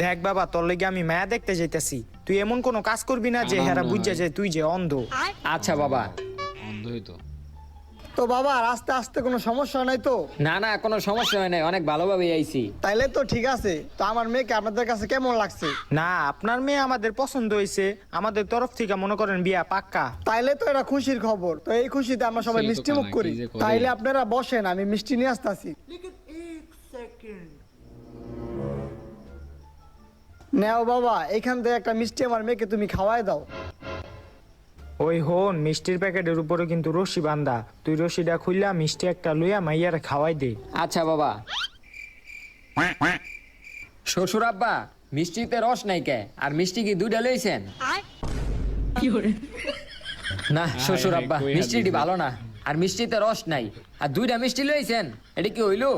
দেখ বাবা, তোর লেগে আমি মায়া দেখতে যাইতেছি, তুই এমন কোনো কাজ করবি না যে হেরা বুঝা যায় তুই যে অন্ধ। আচ্ছা বাবা। অন্ধই তো। তো বাবা আস্তে আস্তে কোনো সমস্যা নাই তো? না না, কোনো সমস্যা হয় নাই, অনেক ভালোভাবে আইছি। তাইলে তো ঠিক আছে। তো আমার মেয়েকে আপনাদের কাছে কেমন লাগছে? না, আপনার মেয়ে আমাদের পছন্দ হয়েছে, আমাদের তরফ থেকে মনে করেন বিয়া পাক্কা। তাইলে তো এটা খুশির খবর। তো এই খুশিতে আমরা সবাই সেই তো মিষ্টি মুখ কানা, করি। কি যে করে। তাইলে আপনারা বসেন, আমি মিষ্টি নিয়ে আসতেছি। নেও বাবা, এখান থেকে একটা মিষ্টি আমার মেয়েকে তুমি খাওয়াই দাও। ওই হন, মিষ্টির প্যাকেটের উপরে কিন্তু রশি বান্ধা, তুই রশিটা খুললা মিষ্টি একটা লইয়া মাইয়ারে খাওয়াই দে। আচ্ছা বাবা। শ্বশুর আব্বা, মিষ্টিতে রস নাই কে? আর মিষ্টি কি দুইটা লইছেন? না শ্বশুর আব্বা, কই হাত মিষ্টিটি দিছে? ভালো না, আর মিষ্টিতে রস নাই, আর দুইটা মিষ্টি লইছেন, এটা কি হইলো?